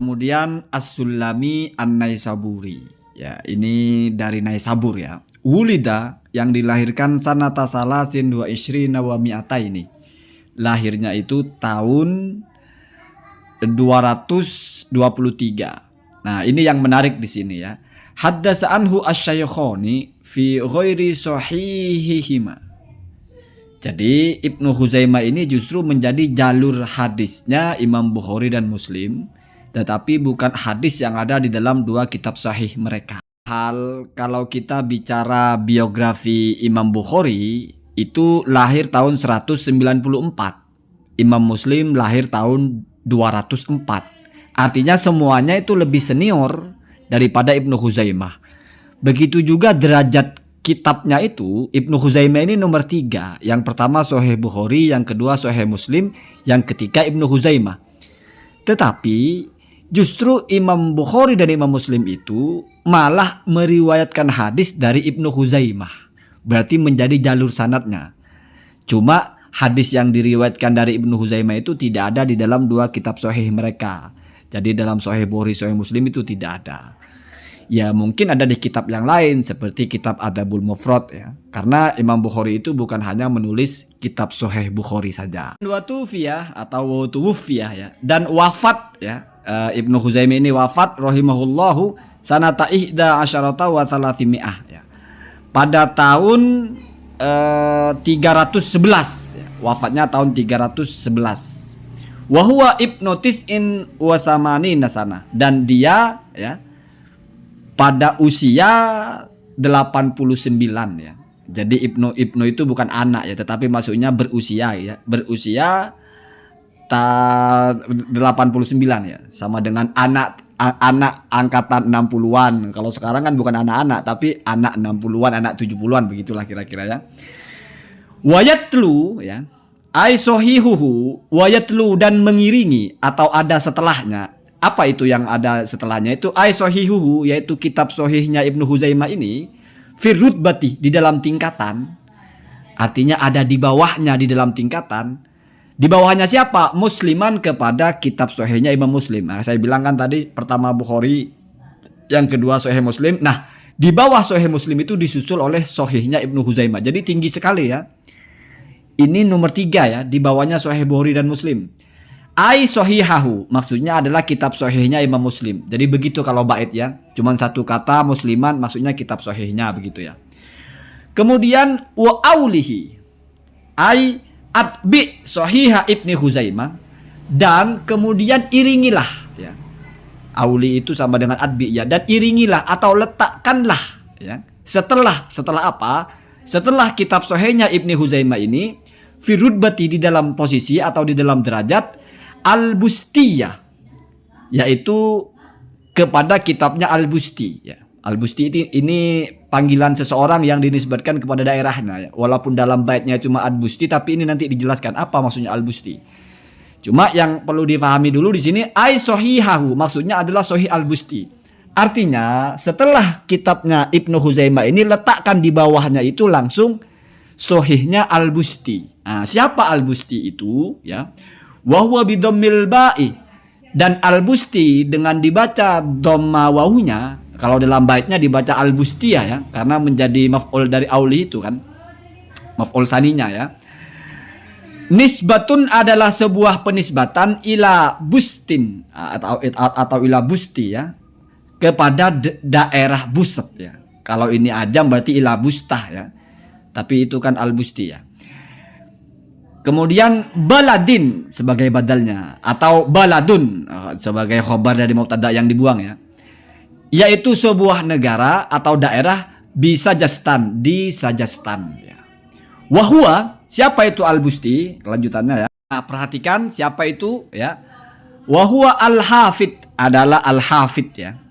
Kemudian As-Sulami An-Naisaburi. Ya, ini dari Naisabur ya. Wulida yang dilahirkan sanata salasin wa ishrina wa mi'ata ini. Lahirnya itu tahun 223. Nah, ini yang menarik di sini ya. Haddasa anhu asy-syaikhani fi ghairi sahihihima. Jadi Ibnu Khuzaimah ini justru menjadi jalur hadisnya Imam Bukhari dan Muslim, tetapi bukan hadis yang ada di dalam dua kitab sahih mereka. Kalau kita bicara biografi Imam Bukhari, itu lahir tahun 194. Imam Muslim lahir tahun 204. Artinya semuanya itu lebih senior daripada Ibnu Khuzaimah. Begitu juga derajat kitabnya itu, Ibnu Khuzaimah ini nomor 3. Yang pertama Sahih Bukhari, yang kedua Sahih Muslim, yang ketiga Ibnu Khuzaimah. Tetapi justru Imam Bukhari dan Imam Muslim itu malah meriwayatkan hadis dari Ibnu Khuzaimah. Berarti menjadi jalur sanadnya. Cuma hadis yang diriwayatkan dari Ibnu Khuzaimah itu tidak ada di dalam dua kitab sahih mereka. Jadi dalam Sahih Bukhari, Sahih Muslim itu tidak ada. Ya mungkin ada di kitab yang lain seperti kitab Adabul Mufrad ya. Karena Imam Bukhari itu bukan hanya menulis kitab Sahih Bukhari saja. Wa tuwfiyah atau tuwfiyah ya, dan wafat ya. Ibnu Khuzaimah ini wafat rahimahullahu sanata ihda asyarata wa thalathimi'ah ya. Pada tahun 311 ya. Wafatnya tahun 311. Wa huwa ibnu tis'in wa samanina sana, dan dia ya pada usia 89 ya. Jadi Ibnu itu bukan anak ya, tetapi maksudnya berusia ya. Berusia 89 ya. Sama dengan anak angkatan 60-an. Kalau sekarang kan bukan anak-anak tapi anak 60-an, anak 70-an begitulah kira-kira ya. Wayatlu ya. Ai sahihuhu wayatlu, dan mengiringi atau ada setelahnya. Apa itu yang ada setelahnya? Itu ai sahihuhu, yaitu kitab sahihnya Ibnu Khuzaimah ini firrutbati, di dalam tingkatan. Artinya ada di bawahnya, di dalam tingkatan. Di bawahnya siapa? Musliman kepada kitab sahihnya Imam Muslim. Nah, saya bilang kan tadi pertama Bukhari, yang kedua Sahih Muslim. Nah, di bawah Sahih Muslim itu disusul oleh sahihnya Ibnu Khuzaimah. Jadi tinggi sekali ya. Ini nomor 3 ya, di bawahnya Sahih Bukhari dan Muslim. Ai sahihahu, maksudnya adalah kitab sahihnya Imam Muslim. Jadi begitu kalau bait ya, cuman satu kata musliman, maksudnya kitab sahihnya begitu ya. Kemudian wa aulihi, ai atbi sahiha Ibnu Khuzaimah, dan kemudian iringilah ya. Auli itu sama dengan atbi ya, dan iringilah atau letakkanlah ya. Setelah apa? Setelah kitab sahihnya Ibnu Khuzaimah ini firudbati, di dalam posisi atau di dalam derajat Al-Bustiyah, yaitu kepada kitabnya Al-Busti ya. Al-Busti ini panggilan seseorang yang dinisbatkan kepada daerahnya ya. Walaupun dalam baitnya cuma Al-Busti, tapi ini nanti dijelaskan apa maksudnya Al-Busti. Cuma yang perlu dipahami dulu di sini ai sahihahu, maksudnya adalah Sahih Al-Busti. Artinya setelah kitabnya Ibnu Khuzaimah ini letakkan di bawahnya itu langsung Sahihnya Al-Busti. Nah, siapa Al-Busti itu ya? Wa huwa bidammil ba'i, dan Al-Busti dengan dibaca dhamma wahunya. Kalau dalam baitnya dibaca Al-Bustiyah ya, karena menjadi maf'ul dari auli itu kan. Maf'ul saninya ya. Nisbatun adalah sebuah penisbatan ila bustin atau ila busti ya, kepada daerah Busat ya. Kalau ini Ajam berarti ila bustah ya. Tapi itu kan Al-Busti ya. Kemudian baladin sebagai badalnya, atau baladun sebagai khobar dari mubtada yang dibuang ya. Yaitu sebuah negara atau daerah Sajastan, di Sajastan ya. Wahua, siapa itu Al-Busti? Kelanjutannya ya. Nah, perhatikan siapa itu ya. Wahua Al-Hafid, adalah Al-Hafid ya.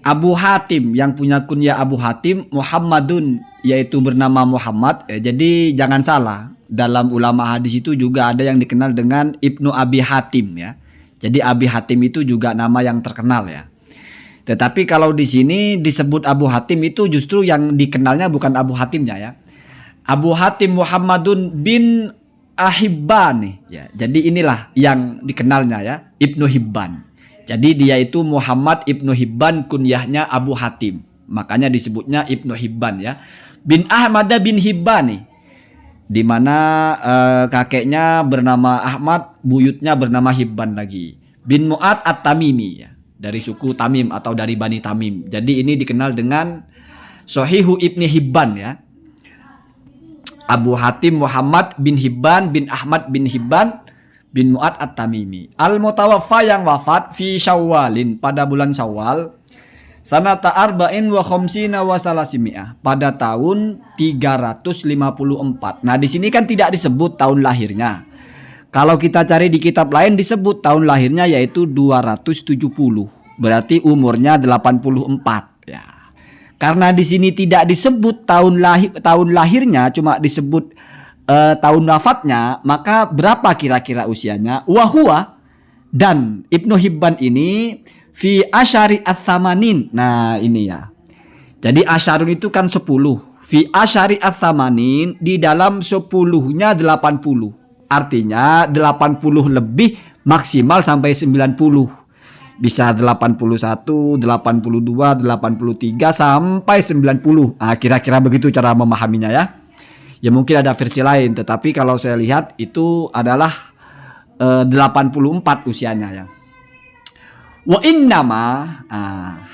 Abu Hatim, yang punya kunyah Abu Hatim, Muhammadun, yaitu bernama Muhammad. Jadi jangan salah, dalam ulama hadis itu juga ada yang dikenal dengan Ibnu Abi Hatim ya. Jadi Abi Hatim itu juga nama yang terkenal ya. Tetapi kalau di sini disebut Abu Hatim itu justru yang dikenalnya bukan Abu Hatimnya ya. Abu Hatim Muhammadun bin Ahibban ya. Jadi inilah yang dikenalnya ya, Ibnu Hibban. Jadi dia itu Muhammad Ibnu Hibban, kunyahnya Abu Hatim. Makanya disebutnya Ibnu Hibban ya. Bin Ahmad bin Hibban nih. Di mana kakeknya bernama Ahmad, buyutnya bernama Hibban lagi. Bin Mu'ad At-Tamimi ya. Dari suku Tamim atau dari Bani Tamim. Jadi ini dikenal dengan Sahihu Ibni Hibban ya. Abu Hatim Muhammad bin Hibban bin Ahmad bin Hibban bin Mu'ad At-Tamimi. Al-Mutawaffa yang wafat fi Syawalin pada bulan Syawal sanata arba'in wa khamsina wa salasimi'ah pada tahun 354. Nah, di sini kan tidak disebut tahun lahirnya. Kalau kita cari di kitab lain disebut tahun lahirnya yaitu 270. Berarti umurnya 84 ya. Karena di sini tidak disebut tahun lahirnya, cuma disebut tahun wafatnya, maka berapa kira-kira usianya? Wahua, dan Ibnu Hibban ini fi asyari ats-tsamanin. Nah, ini ya. Jadi asyarun itu kan 10. Fi asyari ats-tsamanin, di dalam 10-nya 80. Artinya 80 lebih maksimal sampai 90. Bisa 81, 82, 83 sampai 90. Nah, kira-kira begitu cara memahaminya ya. Ya mungkin ada versi lain, tetapi kalau saya lihat itu adalah 84 usianya ya. Wa innama,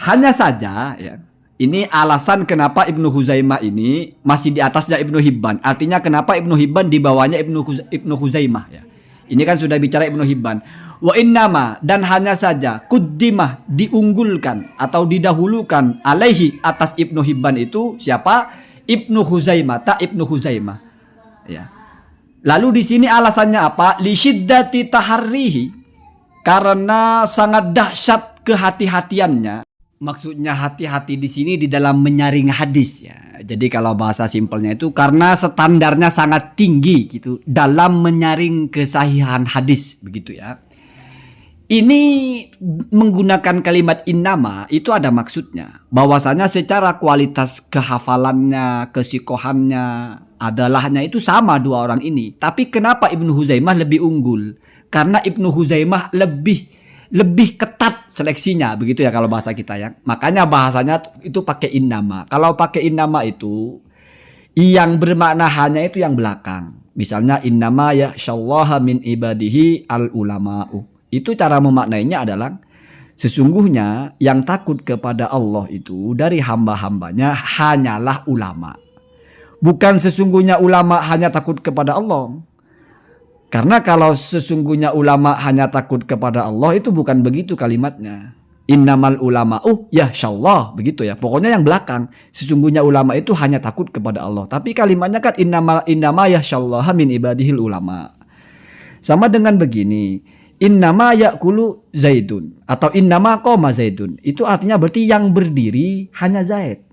hanya saja ya. Ini alasan kenapa Ibnu Huzaimah ini masih di atasnya Ibnu Hibban. Artinya kenapa Ibnu Hibban di bawahnya Ibnu Huzaimah ya. Ini kan sudah bicara Ibnu Hibban. Wa innama, dan hanya saja kuddimah, diunggulkan atau didahulukan alaihi atas Ibnu Hibban itu siapa? Ibnu Huzaimah, Ibnu Huzaimah. Ya. Lalu di sini alasannya apa? Li syiddati taharrihi, karena sangat dahsyat kehati-hatiannya. Maksudnya hati-hati di sini di dalam menyaring hadis ya. Jadi kalau bahasa simpelnya itu karena standarnya sangat tinggi gitu dalam menyaring kesahihan hadis begitu ya. Ini menggunakan kalimat innama itu ada maksudnya. Bahwasanya secara kualitas kehafalannya, kesikohannya, adalahnya itu sama dua orang ini. Tapi kenapa Ibnu Huzaimah lebih unggul? Karena Ibnu Huzaimah lebih ketat seleksinya. Begitu ya kalau bahasa kita ya. Makanya bahasanya itu pakai innama. Kalau pakai innama itu yang bermakna hanya itu yang belakang. Misalnya innama yakhsyallaha min ibadihi al ulama'u. Itu cara memaknainya adalah sesungguhnya yang takut kepada Allah itu dari hamba-hambanya hanyalah ulama. Bukan sesungguhnya ulama hanya takut kepada Allah. Karena kalau sesungguhnya ulama hanya takut kepada Allah itu bukan begitu kalimatnya. Innamal ulama'u yakhsyallah, begitu ya. Pokoknya yang belakang, sesungguhnya ulama itu hanya takut kepada Allah. Tapi kalimatnya kan innama yakhsyallaha min ibadihil ulama. Sama dengan begini. Innama ya'kulu Zaidun atau innama qoma Zaidun. Itu artinya berarti yang berdiri hanya Zaid.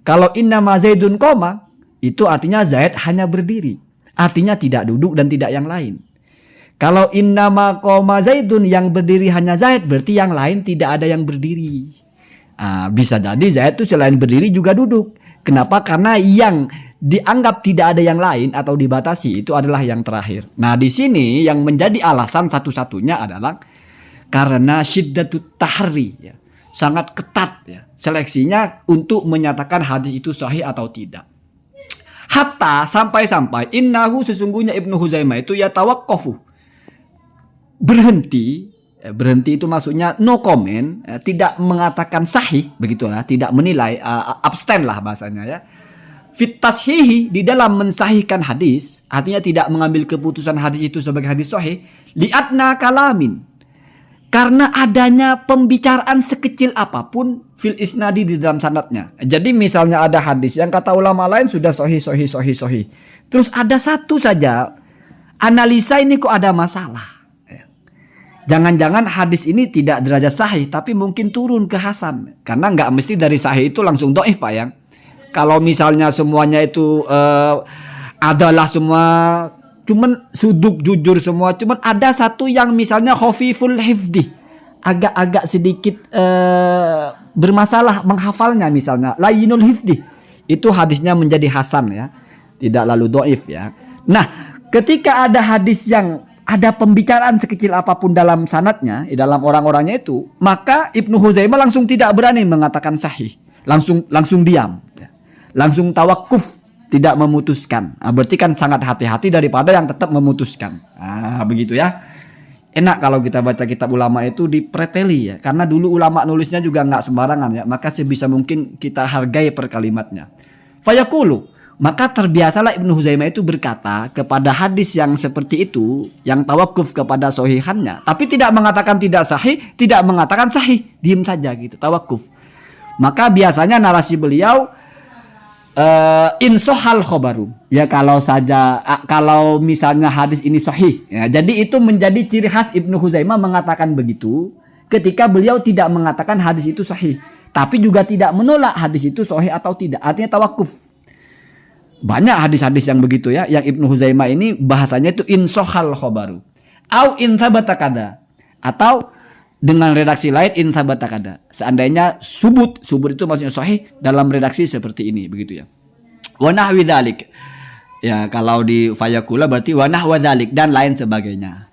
Kalau innama Zaidun qoma, itu artinya Zaid hanya berdiri. Artinya tidak duduk dan tidak yang lain. Kalau innama qoma Zaidun, yang berdiri hanya Zaid, berarti yang lain tidak ada yang berdiri. Bisa jadi Zaid itu selain berdiri juga duduk. Kenapa? Karena yang dianggap tidak ada yang lain atau dibatasi itu adalah yang terakhir. Nah, di sini yang menjadi alasan satu-satunya adalah karena syiddatut tahri ya. Sangat ketat ya seleksinya untuk menyatakan hadis itu sahih atau tidak. Hatta sampai-sampai innahu, sesungguhnya Ibnu Huzaimah itu ya tawaqqafu, berhenti itu maksudnya no comment, tidak mengatakan sahih begitulah, tidak menilai, abstain lah bahasanya ya. Fit tashihi, di dalam mensahihkan hadis, artinya tidak mengambil keputusan hadis itu sebagai hadis sahih, li'adna kalamin, karena adanya pembicaraan sekecil apapun fil isnadi di dalam sanadnya. Jadi misalnya ada hadis yang kata ulama lain sudah sahih. Terus ada satu saja analisa ini kok ada masalah. Jangan-jangan hadis ini tidak derajat sahih tapi mungkin turun ke hasan. Karena nggak mesti dari sahih itu langsung dhaif Pak ya. Kalau misalnya semuanya itu adalah semua cuman suduk jujur semua, cuman ada satu yang misalnya khafiful hifdi, agak-agak sedikit bermasalah menghafalnya, misalnya layyinul hifdi, itu hadisnya menjadi hasan ya, tidak lalu dhaif ya. Nah, ketika ada hadis yang ada pembicaraan sekecil apapun dalam sanadnya, dalam orang-orangnya itu, maka Ibnu Huzaimah langsung tidak berani mengatakan sahih. Langsung diam. Ya. Langsung tawakuf, tidak memutuskan. Nah, berarti kan sangat hati-hati daripada yang tetap memutuskan. Nah, begitu ya. Enak kalau kita baca kitab ulama itu dipreteli ya. Karena dulu ulama nulisnya juga nggak sembarangan ya. Maka sebisa mungkin kita hargai per kalimatnya. Fayaqulu, maka terbiasalah Ibnu Huzaimah itu berkata kepada hadis yang seperti itu, yang tawakuf kepada sohihannya, tapi tidak mengatakan tidak sahih, tidak mengatakan sahih, diem saja gitu, tawakuf. Maka biasanya narasi beliau insohal khobaru, ya kalau misalnya hadis ini sahih, ya, jadi itu menjadi ciri khas Ibnu Huzaimah mengatakan begitu ketika beliau tidak mengatakan hadis itu sahih, tapi juga tidak menolak hadis itu sahih atau tidak, artinya tawakuf. Banyak hadis-hadis yang begitu ya, yang Ibnu Huzaimah ini bahasanya itu insohal khobaru, au inthabata kada, atau dengan redaksi lain inthabata kada. Seandainya subut itu maksudnya sahih dalam redaksi seperti ini, begitu ya. Wa nahwi dzalik. Ya, kalau di fayaqula berarti wa nahwa dzalik dan lain sebagainya.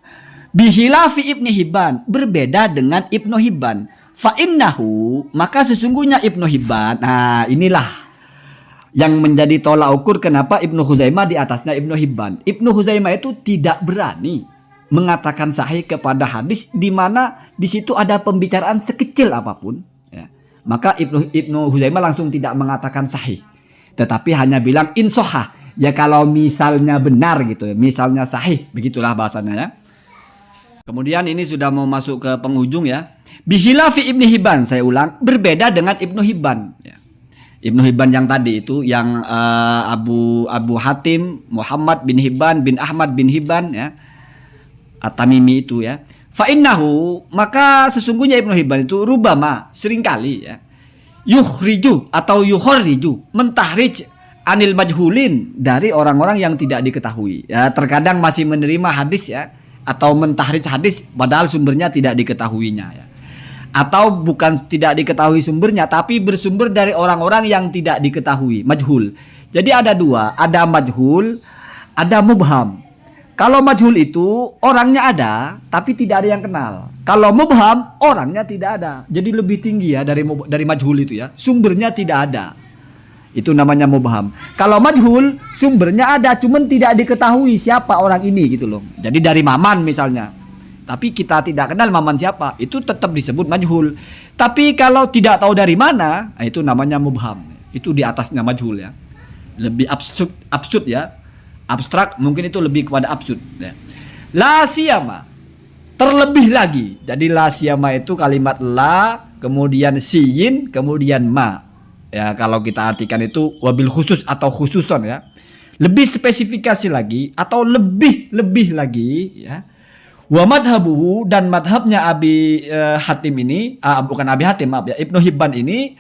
Bihilafi Ibnu Hibban, berbeda dengan Ibnu Hibban. Fa innahu, maka sesungguhnya Ibnu Hibban. Nah, inilah yang menjadi tolak ukur kenapa Ibnu Huzaimah di atasnya Ibnu Hibban. Ibnu Huzaimah itu tidak berani mengatakan sahih kepada hadis di mana di situ ada pembicaraan sekecil apapun, ya. Maka Ibnu Huzaimah langsung tidak mengatakan sahih, tetapi hanya bilang insohah. Ya kalau misalnya benar gitu, misalnya sahih, begitulah bahasanya ya. Kemudian ini sudah mau masuk ke penghujung ya. Bihilafi Ibnu Hibban, saya ulang, berbeda dengan Ibnu Hibban. Ya. Ibnu Hibban yang tadi itu, yang Abu Hatim Muhammad bin Hibban bin Ahmad bin Hibban ya, At-Tamimi itu ya. Fa'innahu, maka sesungguhnya Ibnu Hibban itu rubama, seringkali ya, yukhriju atau yukhriju, mentahrij anil majhulin, dari orang-orang yang tidak diketahui. Ya, terkadang masih menerima hadis ya, atau mentahrij hadis padahal sumbernya tidak diketahuinya ya. Atau bukan tidak diketahui sumbernya, tapi bersumber dari orang-orang yang tidak diketahui, majhul. Jadi ada dua, ada majhul, ada mubham. Kalau majhul itu orangnya ada, tapi tidak ada yang kenal. Kalau mubham, orangnya tidak ada. Jadi lebih tinggi ya dari majhul itu ya. Sumbernya tidak ada. Itu namanya mubham. Kalau majhul, sumbernya ada, cuman tidak diketahui siapa orang ini gitu loh. Jadi dari Maman misalnya, tapi kita tidak kenal Maman siapa, itu tetap disebut majhul. Tapi kalau tidak tahu dari mana, itu namanya mubham. Itu di atasnya majhul ya. Lebih absurd ya. Abstrak mungkin itu lebih kepada absurd ya. La siyama, terlebih lagi. Jadi la siyama itu kalimat la, kemudian siyin, kemudian ma. Ya, kalau kita artikan itu wabil khusus atau khususon ya. Lebih spesifikasi lagi atau lebih lagi ya. Wa madhabuhu, dan madhabnya Abi Hatim ini, bukan Abi Hatim, maaf ya, Ibnu Hibban ini,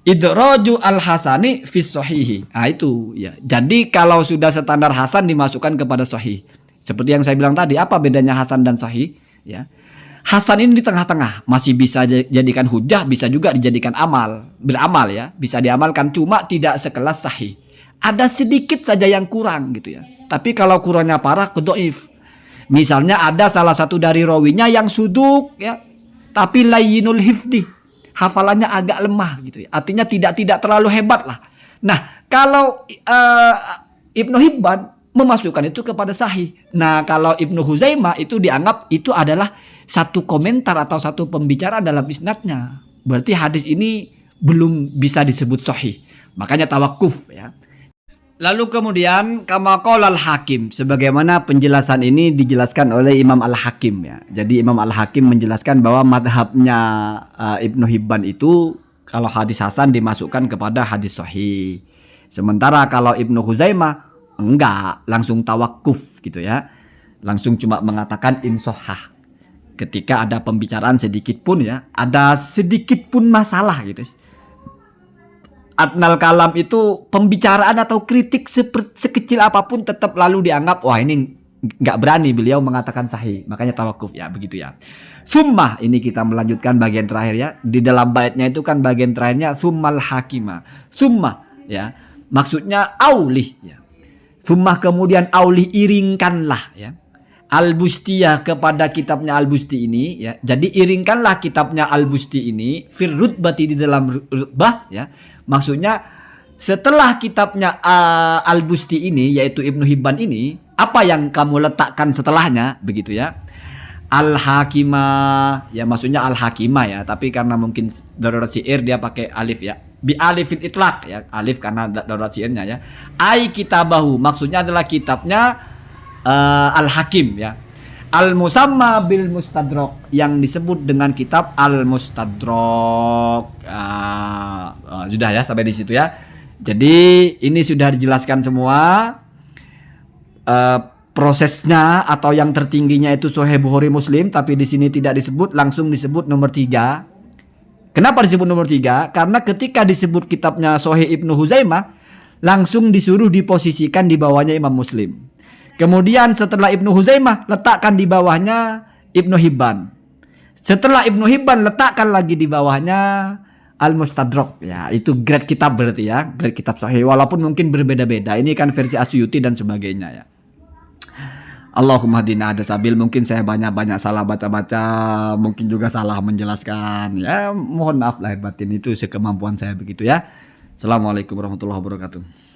idraju al-hasani fis sahihi. Nah itu ya. Jadi kalau sudah standar hasan dimasukkan kepada sahih. Seperti yang saya bilang tadi, apa bedanya hasan dan sahih ya? Hasan ini di tengah-tengah, masih bisa dijadikan hujah, bisa juga dijadikan beramal ya, bisa diamalkan, cuma tidak sekelas sahih. Ada sedikit saja yang kurang gitu ya. Tapi kalau kurangnya parah, dhaif. Misalnya ada salah satu dari rawinya yang suduk ya, tapi layyinul hifdi, hafalannya agak lemah gitu ya. Artinya tidak terlalu hebat lah. Nah, kalau Ibnu Hibban memasukkan itu kepada sahih. Nah, kalau Ibnu Huzaimah itu dianggap itu adalah satu komentar atau satu pembicaraan dalam isnadnya. Berarti hadis ini belum bisa disebut sahih. Makanya tawakuf ya. Lalu kemudian kama qala al-Hakim, sebagaimana penjelasan ini dijelaskan oleh Imam Al-Hakim ya. Jadi Imam Al-Hakim menjelaskan bahwa madhabnya Ibnu Hibban itu kalau hadis hasan dimasukkan kepada hadis sahih. Sementara kalau Ibnu Huzaimah enggak, langsung tawakuf gitu ya. Langsung cuma mengatakan insohah. Ketika ada pembicaraan sedikit pun ya, ada sedikit pun masalah gitu. Adnal kalam itu pembicaraan atau kritik sekecil apapun tetap lalu dianggap wah ini nggak berani beliau mengatakan sahih, makanya tawakuf ya, begitu ya. Summah, ini kita melanjutkan bagian terakhir ya. Di dalam baitnya itu kan bagian terakhirnya summal hakimah. Summah ya, maksudnya aulih ya. Summah kemudian aulih, iringkanlah ya. Al-Bustiyah kepada kitabnya Al-Busti ini ya. Jadi iringkanlah kitabnya Al-Busti ini fir rutbati di dalam rutbah ya. Maksudnya setelah kitabnya Al-Busti ini yaitu Ibnu Hibban ini, apa yang kamu letakkan setelahnya begitu ya. Al-Hakimah ya, maksudnya Al-Hakimah ya, tapi karena mungkin darurat syair dia pakai alif ya. Bi alifin itlaq ya, alif karena darurat syairnya ya. Ai kitabahu maksudnya adalah kitabnya Al-Hakim ya. Al-Musamma bil Mustadrak yang disebut dengan kitab Al-Mustadrak. Sudah ya sampai di situ ya. Jadi ini sudah dijelaskan semua prosesnya atau yang tertingginya itu Sahih Bukhari Muslim, tapi di sini tidak disebut, langsung disebut nomor 3. Kenapa disebut nomor 3? Karena ketika disebut kitabnya Sahih Ibnu Huzaimah langsung disuruh diposisikan di bawahnya Imam Muslim. Kemudian setelah Ibnu Huzaimah letakkan di bawahnya Ibnu Hibban. Setelah Ibnu Hibban letakkan lagi di bawahnya Al-Mustadrak. Ya, itu grade kitab berarti ya, grade kitab sahih walaupun mungkin berbeda-beda. Ini kan versi Asyuti dan sebagainya ya. Allahumma hadina ada sabil, mungkin saya banyak-banyak salah baca-baca, mungkin juga salah menjelaskan. Ya, mohon maaf lahir batin, itu sekemampuan saya begitu ya. Assalamualaikum warahmatullahi wabarakatuh.